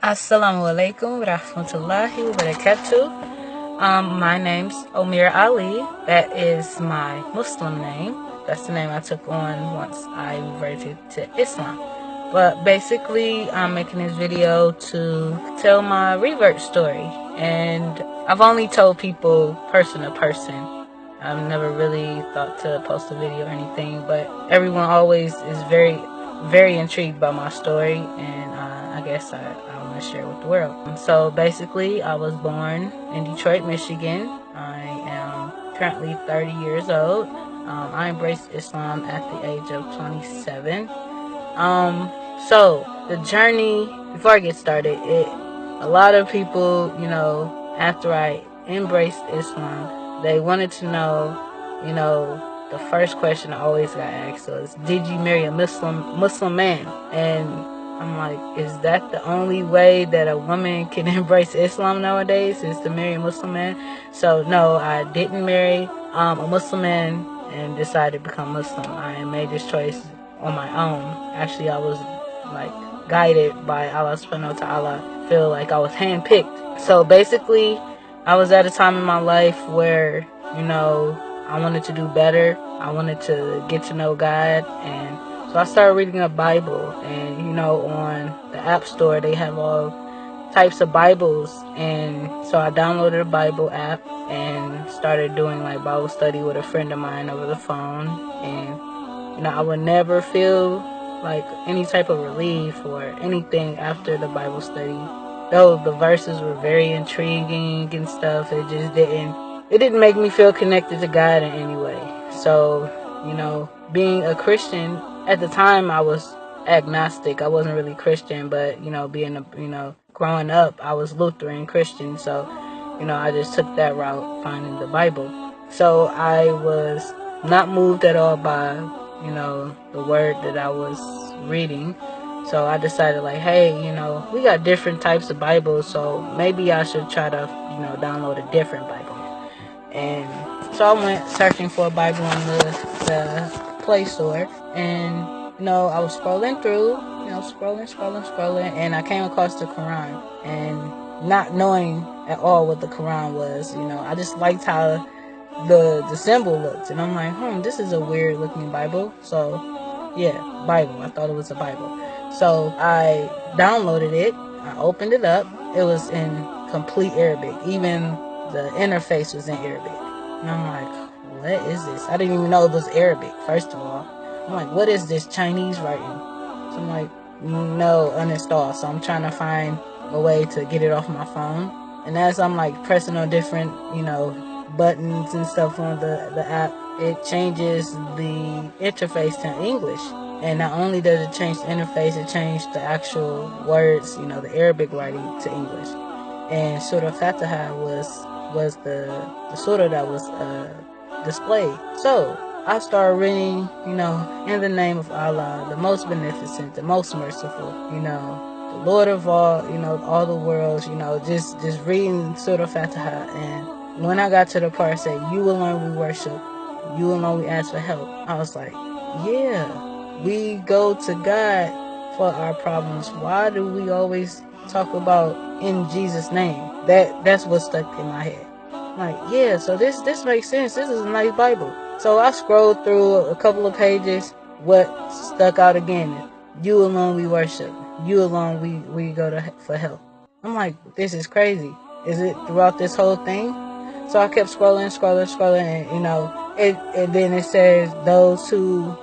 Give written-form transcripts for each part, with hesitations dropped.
Assalamu alaikum rahmatullahi wa barakatuh. My name's Amir Ali. That is my Muslim name. That's the name I took on once I converted to Islam. But basically, I'm making this video to tell my revert story. And I've only told people person to person. I've never really thought to post a video or anything, but everyone always is very, very intrigued by my story, and I guess I want to share it with the world. So basically, I was born in Detroit, Michigan. I am currently 30 years old. I embraced Islam at the age of 27. So the journey, before I get started, a lot of people, after I embraced Islam, they wanted to know, the first question I always got asked was, did you marry a Muslim man? And I'm like, is that the only way that a woman can embrace Islam nowadays, is to marry a Muslim man? So no, I didn't marry a Muslim man and decided to become Muslim. I made this choice on my own. Actually, I was guided by Allah subhanahu wa ta'ala. I feel like I was handpicked. So basically, I was at a time in my life where, I wanted to do better. I wanted to get to know God. And so I started reading a Bible. And, on the App Store, they have all types of Bibles. And so I downloaded a Bible app and started doing Bible study with a friend of mine over the phone. And, I would never feel any type of relief or anything after the Bible study. Though the verses were very intriguing and stuff, it just didn't make me feel connected to God in any way. So, being a Christian, at the time I was agnostic. I wasn't really Christian, but, growing up, I was Lutheran Christian. So, I just took that route, finding the Bible. So I was not moved at all by, the word that I was reading. So I decided hey, we got different types of Bibles, so maybe I should try to, download a different Bible. And so I went searching for a Bible on the Play Store, and, I was scrolling through, scrolling, and I came across the Quran, and not knowing at all what the Quran was, I just liked how the symbol looked, and I'm like, this is a weird looking Bible. So yeah, Bible, I thought it was a Bible. So I downloaded it, I opened it up, it was in complete Arabic, even the interface was in Arabic, and I'm like, what is this? I didn't even know it was Arabic, first of all. I'm like, what is this Chinese writing? So I'm like, no, uninstall. So I'm trying to find a way to get it off my phone, and as I'm pressing on different, buttons and stuff on the app, it changes the interface to English. And not only does it change the interface, it changed the actual words, the Arabic writing to English. And Surah Fatiha was the surah that was displayed. So I started reading, in the name of Allah, the most beneficent, the most merciful, the Lord of all the worlds, just reading Surah Fatiha. And when I got to the part that say, you alone we worship, you alone we ask for help, I was like, yeah, we go to God for our problems. Why do we always talk about in Jesus' name? That's what stuck in my head. Yeah, so this makes sense. This is a nice Bible. So I scrolled through a couple of pages. What stuck out again? You alone we worship. You alone we go to for help. I'm like, this is crazy. Is it throughout this whole thing? So I kept scrolling, and then it says those who,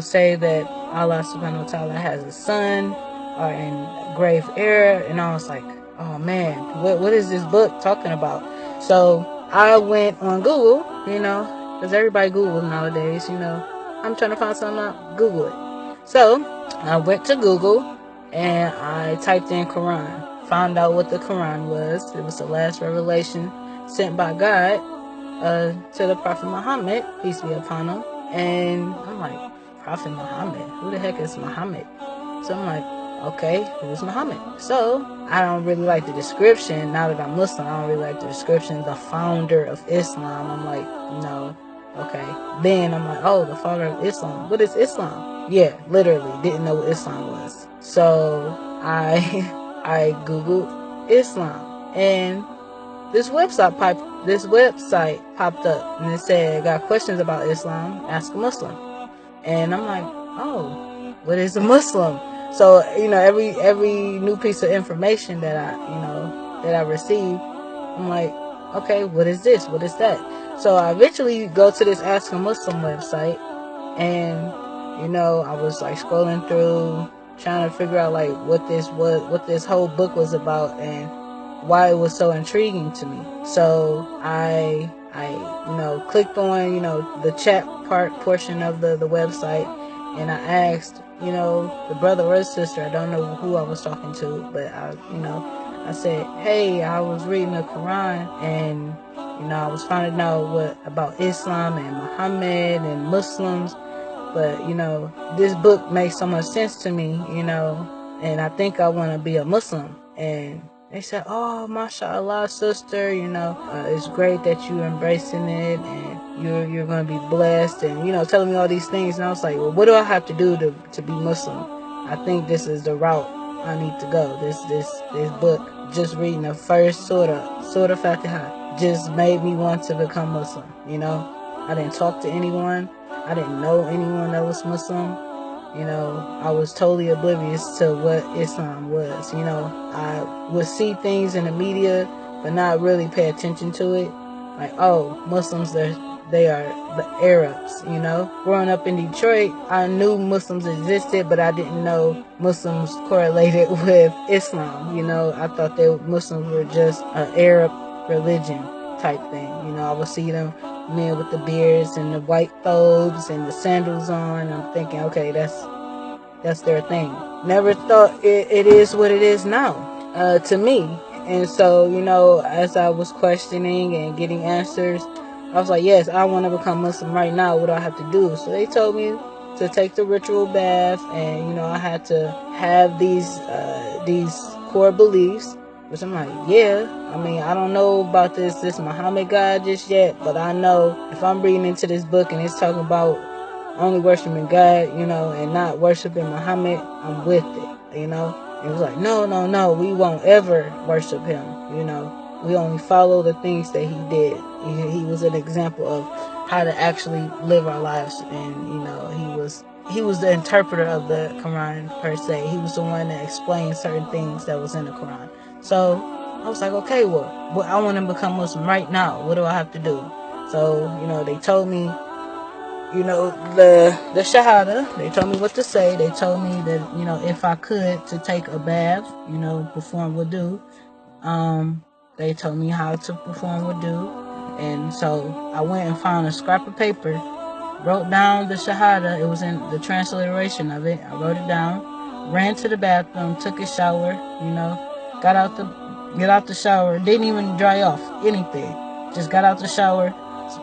say that Allah subhanahu wa ta'ala has a son are in grave error. And I was like, oh man, what is this book talking about? So I went on Google, because everybody Googles nowadays, I'm trying to find something out, Google it. So I went to Google and I typed in Quran, found out what the Quran was. It was the last revelation sent by God to the Prophet Muhammad, peace be upon him. And I'm like, Prophet Muhammad? Who the heck is Muhammad? So I'm like, okay, who's Muhammad? So I don't really like the description. Now that I'm Muslim, I don't really like the description. The founder of Islam. I'm like, no, okay. Then I'm like, oh, the founder of Islam. What is Islam? Yeah, literally didn't know what Islam was. So I I googled Islam, and this website popped up, and it said, "Got questions about Islam? Ask a Muslim." And I'm like, "Oh, what is a Muslim?" So every new piece of information that I receive, I'm like, "Okay, what is this? What is that?" So I eventually go to this Ask a Muslim website, and I was like scrolling through, trying to figure out like what this whole book was about, and why it was so intriguing to me. So I clicked on the chat portion of the website, and I asked the brother or sister, I don't know who I was talking to, but I said, "Hey, I was reading the Quran, and I was finding out about Islam and Muhammad and Muslims, but this book makes so much sense to me, and I think I want to be a Muslim." And they said, "Oh, mashallah, sister, it's great that you're embracing it, and you're going to be blessed," and telling me all these things. And I was like, "Well, what do I have to do to be Muslim? I think this is the route I need to go." This book, just reading the first Surah Fatiha, just made me want to become Muslim. I didn't talk to anyone. I didn't know anyone that was Muslim. I was totally oblivious to what Islam was. I would see things in the media, but not really pay attention to it. Like, oh, Muslims, they are the Arabs. Growing up in Detroit, I knew Muslims existed, but I didn't know Muslims correlated with Islam. I thought that Muslims were just an Arab religion type thing. I would see them men with the beards and the white thobes and the sandals on. I'm thinking, okay, that's their thing. Never thought it is what it is now, to me. And so, as I was questioning and getting answers, I was like, yes, I want to become Muslim right now. What do I have to do? So they told me to take the ritual bath, and I had to have these core beliefs. Which I'm like, yeah, I don't know about this Muhammad guy just yet, but I know if I'm reading into this book and it's talking about only worshiping God, and not worshiping Muhammad, I'm with it, And it was like, no, we won't ever worship him, We only follow the things that he did. He was an example of how to actually live our lives, and, he was the interpreter of the Quran per se. He was the one that explained certain things that was in the Quran. So I was like, okay, well, I want to become Muslim right now. What do I have to do? So, they told me, the Shahada. They told me what to say. They told me that, if I could, to take a bath, perform wudu. They told me how to perform wudu. And so I went and found a scrap of paper, wrote down the Shahada. It was in the transliteration of it. I wrote it down, ran to the bathroom, took a shower, get out the shower, didn't even dry off anything. Just got out the shower,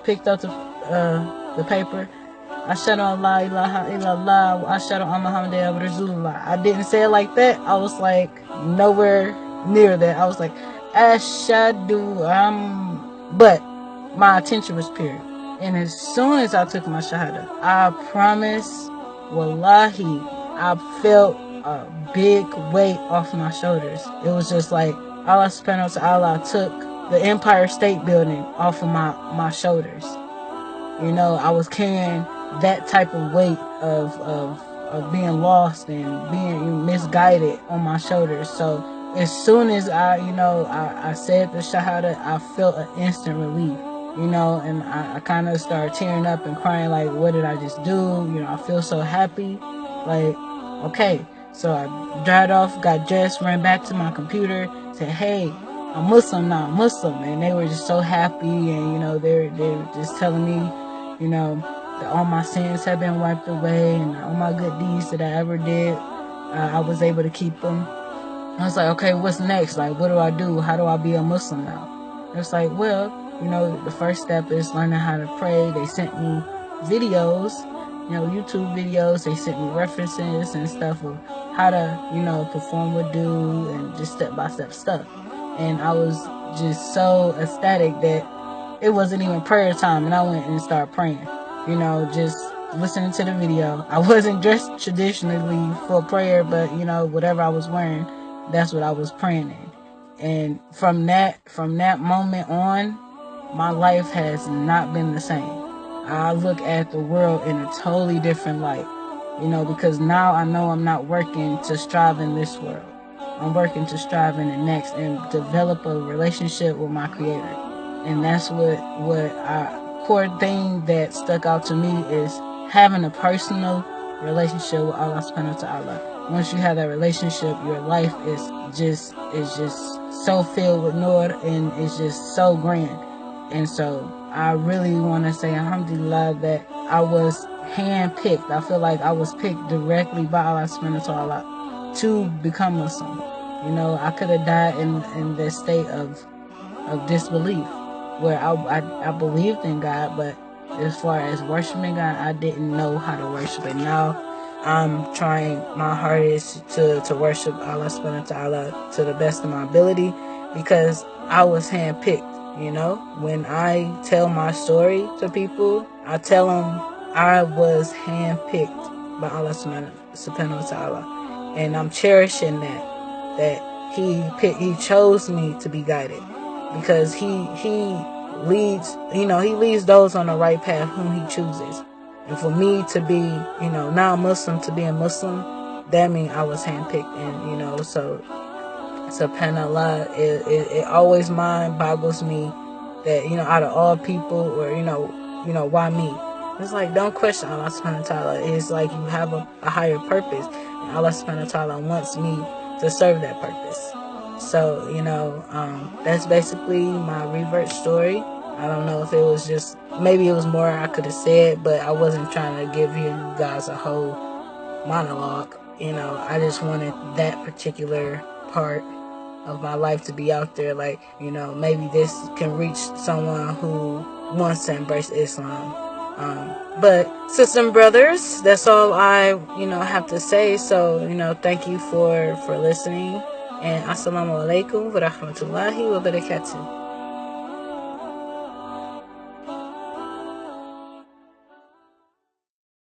picked up the paper. Ashhadu an la ilaha illallah wa ashhadu anna Muhammadan Rasulullah. I didn't say it like that. I was like nowhere near that. I was like ashhadu but my attention was pure. And as soon as I took my shahada, I promise, wallahi, I felt a big weight off my shoulders. It was just like Allah subhanahu wa ta'ala took the Empire State Building off of my shoulders. I was carrying that type of weight of being lost and being misguided on my shoulders. So as soon as I said the shahada, I felt an instant relief. And I kind of started tearing up and crying, like, what did I just do? I feel so happy. Like, okay. So I dried off, got dressed, ran back to my computer, said, hey, I'm Muslim now, I'm Muslim. And they were just so happy, and, they were just telling me, that all my sins have been wiped away, and all my good deeds that I ever did, I was able to keep them. I was like, okay, what's next? Like, what do I do? How do I be a Muslim now? And it's like, well, the first step is learning how to pray. They sent me videos, YouTube videos. They sent me references and stuff of how to, perform wudu and just step-by-step stuff. And I was just so ecstatic that it wasn't even prayer time, and I went and started praying, just listening to the video. I wasn't dressed traditionally for prayer, but, whatever I was wearing, that's what I was praying in. And from that moment on, my life has not been the same. I look at the world in a totally different light, because now I know I'm not working to strive in this world. I'm working to strive in the next and develop a relationship with my Creator. And that's what our core thing that stuck out to me is having a personal relationship with Allah subhanahu wa ta'ala. Once you have that relationship, your life is just so filled with nur, and it's just so grand. And so I really want to say alhamdulillah that I was handpicked. I feel like I was picked directly by Allah subhanahu wa ta'ala to become Muslim. I could have died in this state of disbelief, where I believed in God, but as far as worshiping God, I didn't know how to worship. And now I'm trying my hardest to worship Allah subhanahu wa ta'ala to the best of my ability, because I was handpicked. When I tell my story to people, I tell them I was handpicked by Allah subhanahu wa ta'ala, and I'm cherishing that He chose me to be guided, because he leads those on the right path whom He chooses. And for me to be, now Muslim, to be a Muslim, that means I was handpicked. And so subhanallah, it always mind boggles me that, out of all people, or why me? It's like, don't question Allah subhanahu wa ta'ala. It's like you have a higher purpose, and Allah subhanahu wa ta'ala wants me to serve that purpose. So that's basically my revert story. I don't know if it was just, maybe it was more I could have said, but I wasn't trying to give you guys a whole monologue. I just wanted that particular part of my life to be out there. Like, maybe this can reach someone who wants to embrace Islam. But sisters and brothers, that's all I have to say. So thank you for listening, and assalamu alaikum wa rahmatullahi wa barakatuh.